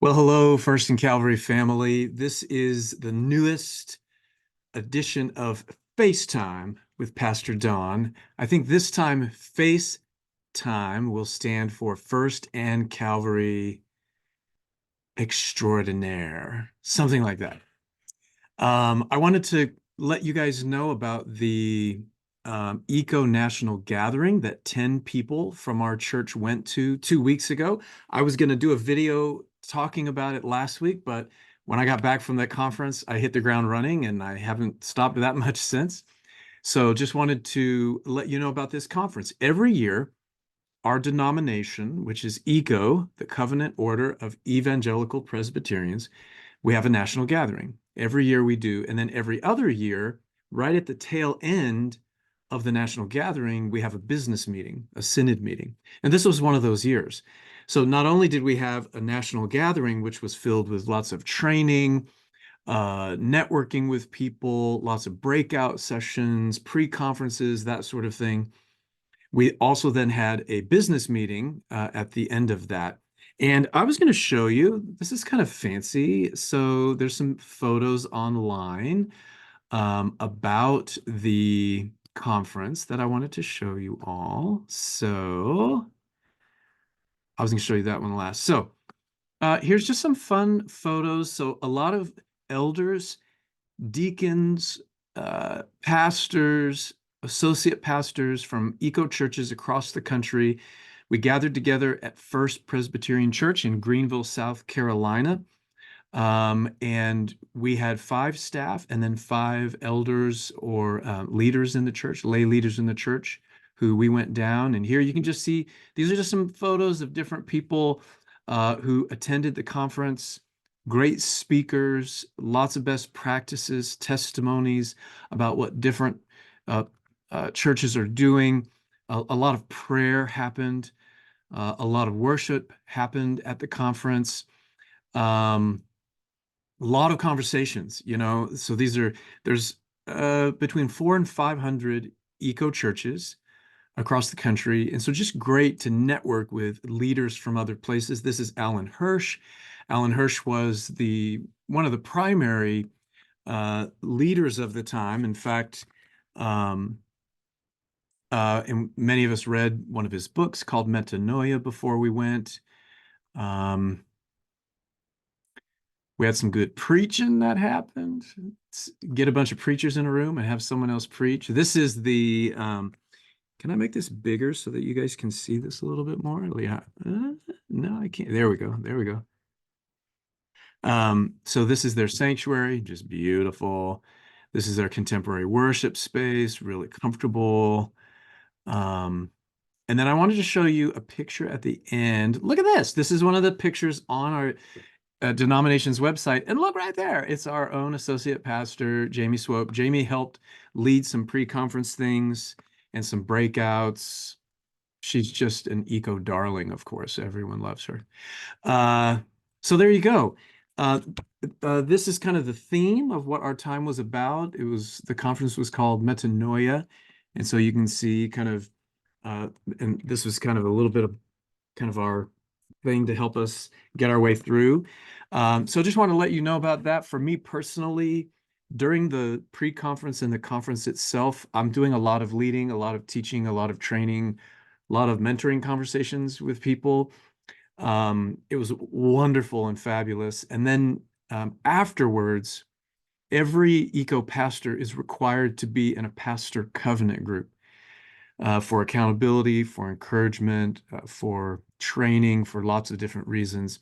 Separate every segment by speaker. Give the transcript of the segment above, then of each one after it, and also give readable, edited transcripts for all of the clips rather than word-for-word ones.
Speaker 1: Well, hello, First Calvary family. This is the newest edition of FaceTime with Pastor Don. I think this time FaceTime will stand for First and Calvary Extraordinaire, something like that. I wanted to let you guys know about the Eco National Gathering that 10 people from our church went to 2 weeks ago. I was going to do a video talking about it last week, but when I got back from that conference, I hit the ground running and I haven't stopped that much since. So just wanted to let you know about this conference. Every year, our denomination, which is ECO, the Covenant Order of Evangelical Presbyterians, we have a national gathering. Every year we do. And then every other year, right at the tail end of the national gathering, we have a business meeting, a synod meeting. And this was one of those years. So not only did we have a national gathering, which was filled with lots of training, networking with people, lots of breakout sessions, pre-conferences, that sort of thing. We also then had a business meeting at the end of that. And I was going to show you, this is kind of fancy. So there's some photos online about the conference that I wanted to show you all. So I was going to show you that one last. So here's just some fun photos. So a lot of elders, deacons, pastors, associate pastors from eco churches across the country. We gathered together at First Presbyterian Church in Greenville, South Carolina. And we had 5 staff and then 5 elders or leaders in the church, lay leaders in the church, who we went down. And here you can just see, these are just some photos of different people who attended the conference. Great speakers, lots of best practices, testimonies about what different churches are doing. A lot of prayer happened. A lot of worship happened at the conference. A lot of conversations, so there's between 400 and 500 eco churches across the country. And so just great to network with leaders from other places. This is Alan Hirsch. Alan Hirsch was one of the primary leaders of the time. In fact, and many of us read one of his books called Metanoia before we went. We had some good preaching that happened. Let's get a bunch of preachers in a room and have someone else preach. This is can I make this bigger so that you guys can see this a little bit more? Yeah. No, I can't. There we go. There we go. So this is their sanctuary, just beautiful. This is their contemporary worship space, really comfortable. And then I wanted to show you a picture at the end. Look at this. This is one of the pictures on our denomination's website. And look right there. It's our own associate pastor, Jamie Swope. Jamie helped lead some pre-conference things and some breakouts. She's just an eco darling, of course. Everyone loves her. So there you go. This is kind of the theme of what our time was about. The conference was called Metanoia. And so you can see kind of, and this was kind of a little bit of kind of our thing to help us get our way through. So just want to let you know about that. For me personally, during the pre-conference and the conference itself, I'm doing a lot of leading, a lot of teaching, a lot of training, a lot of mentoring conversations with people. It was wonderful and fabulous. And then afterwards, every eco pastor is required to be in a pastor covenant group for accountability, for encouragement, for training, for lots of different reasons.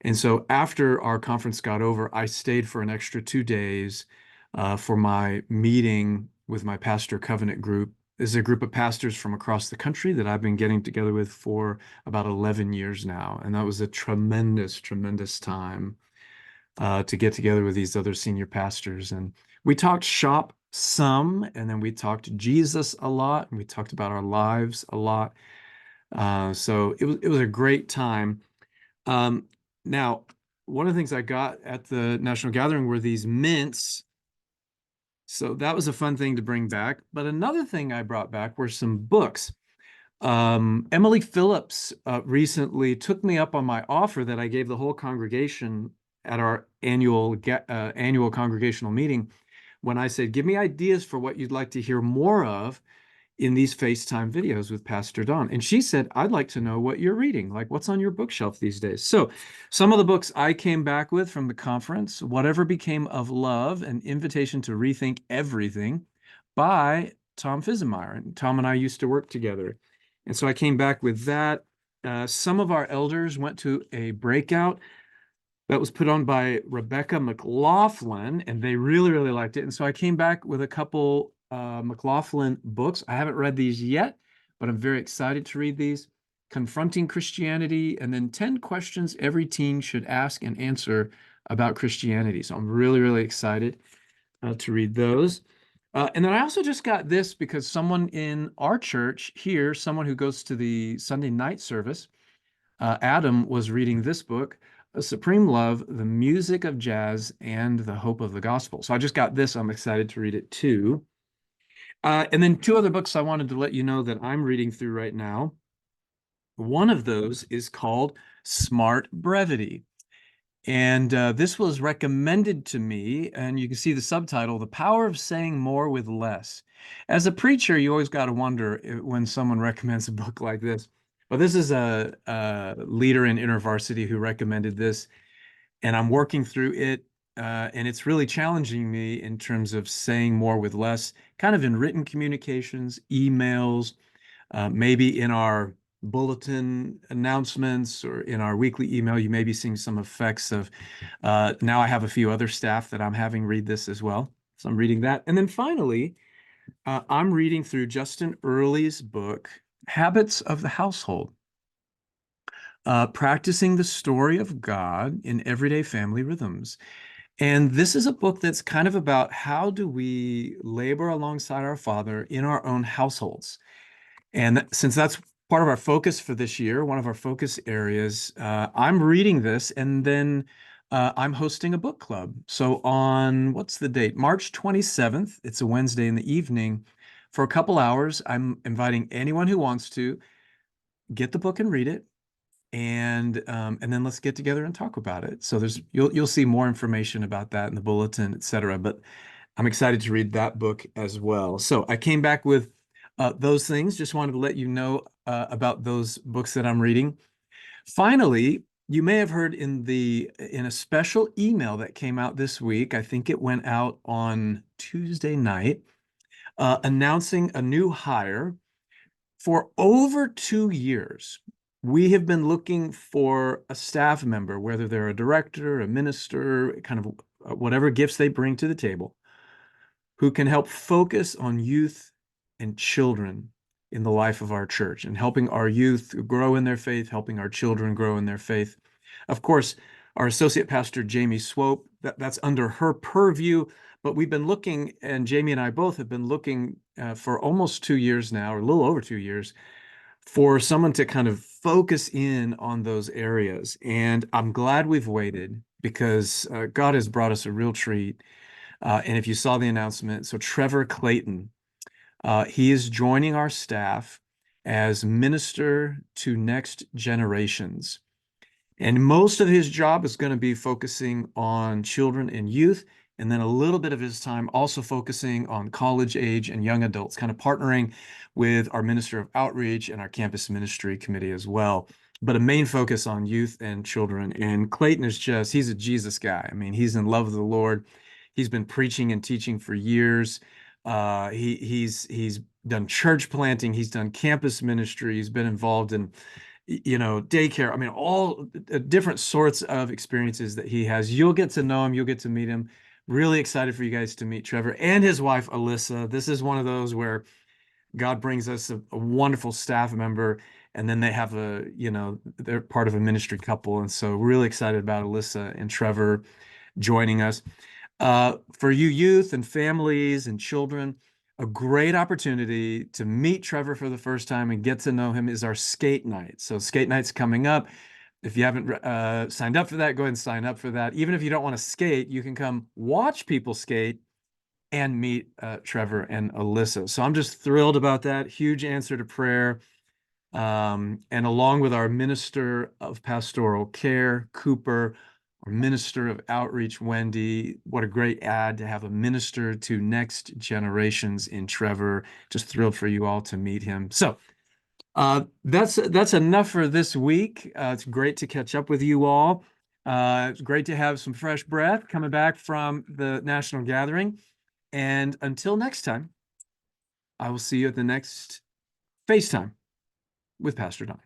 Speaker 1: And so after our conference got over, I stayed for an extra 2 days for my meeting with my pastor covenant group. This is a group of pastors from across the country that I've been getting together with for about 11 years now. And that was a tremendous, tremendous time to get together with these other senior pastors. And we talked shop some, and then we talked Jesus a lot, and we talked about our lives a lot. So it was a great time. Now, one of the things I got at the National Gathering were these mints. So that was a fun thing to bring back. But another thing I brought back were some books. Emily Phillips recently took me up on my offer that I gave the whole congregation at our annual congregational meeting when I said, "Give me ideas for what you'd like to hear more of in these FaceTime videos with Pastor Don." And she said, "I'd like to know what you're reading, like what's on your bookshelf these days." So some of the books I came back with from the conference: Whatever Became of Love, An Invitation to Rethink Everything by Tom Fizemeyer. And Tom and I used to work together. And so I came back with that. Some of our elders went to a breakout that was put on by Rebecca McLaughlin, and they really, really liked it. And so I came back with a couple McLaughlin books. I haven't read these yet, but I'm very excited to read these. Confronting Christianity, and then 10 questions every teen should ask and answer about Christianity. So I'm really, really excited to read those. And then I also just got this because someone in our church here, someone who goes to the Sunday night service, Adam was reading this book, A Supreme Love, The Music of Jazz, and the Hope of the Gospel. So I just got this. I'm excited to read it too. And then two other books I wanted to let you know that I'm reading through right now. One of those is called Smart Brevity. And this was recommended to me, and you can see the subtitle, The Power of Saying More with Less. As a preacher, you always got to wonder when someone recommends a book like this. But this is a leader in InterVarsity who recommended this, and I'm working through it, and it's really challenging me in terms of saying more with less, kind of in written communications, emails, maybe in our bulletin announcements or in our weekly email. You may be seeing some effects of, now I have a few other staff that I'm having read this as well. So I'm reading that. And then finally, I'm reading through Justin Earley's book, Habits of the Household, Practicing the Story of God in Everyday Family Rhythms. And this is a book that's kind of about how do we labor alongside our Father in our own households. And since that's part of our focus for this year, one of our focus areas, I'm reading this, and then I'm hosting a book club. So on, what's the date? March 27th, it's a Wednesday in the evening. For a couple hours, I'm inviting anyone who wants to get the book and read it, and then let's get together and talk about it. So you'll see more information about that in the bulletin, etc. But I'm excited to read that book as well. So I came back with those things. Just wanted to let you know about those books that I'm reading. Finally, you may have heard in a special email that came out this week. I think it went out on Tuesday night, announcing a new hire. For over 2 years, we have been looking for a staff member, whether they're a director, a minister, kind of whatever gifts they bring to the table, who can help focus on youth and children in the life of our church and helping our youth grow in their faith, helping our children grow in their faith. Of course, our associate pastor, Jamie Swope, that's under her purview, but we've been looking, and Jamie and I both have been looking for almost 2 years now, or a little over 2 years, for someone to kind of focus in on those areas. And I'm glad we've waited because God has brought us a real treat. And if you saw the announcement, so Trevor Clayton, he is joining our staff as minister to next generations. And most of his job is going to be focusing on children and youth, and then a little bit of his time also focusing on college age and young adults, kind of partnering with our Minister of Outreach and our Campus Ministry Committee as well. But a main focus on youth and children. And Clayton he's a Jesus guy. I mean, he's in love with the Lord. He's been preaching and teaching for years. He's done church planting. He's done campus ministry. He's been involved in daycare. I mean, all different sorts of experiences that he has. You'll get to know him. You'll get to meet him. Really excited for you guys to meet Trevor and his wife, Alyssa. This is one of those where God brings us a wonderful staff member, and then they have they're part of a ministry couple. And so really excited about Alyssa and Trevor joining us. For you youth and families and children, a great opportunity to meet Trevor for the first time and get to know him is our skate night. So skate night's coming up. If you haven't signed up for that, go ahead and sign up for that. Even if you don't want to skate, you can come watch people skate and meet Trevor and Alyssa. So I'm just thrilled about that. Huge answer to prayer. And along with our Minister of Pastoral Care, Cooper, our Minister of Outreach, Wendy, what a great ad to have a minister to next generations in Trevor. Just thrilled for you all to meet him. So that's enough for this week. It's great to catch up with you all. It's great to have some fresh breath coming back from the national gathering. And until next time, I will see you at the next FaceTime with Pastor Don.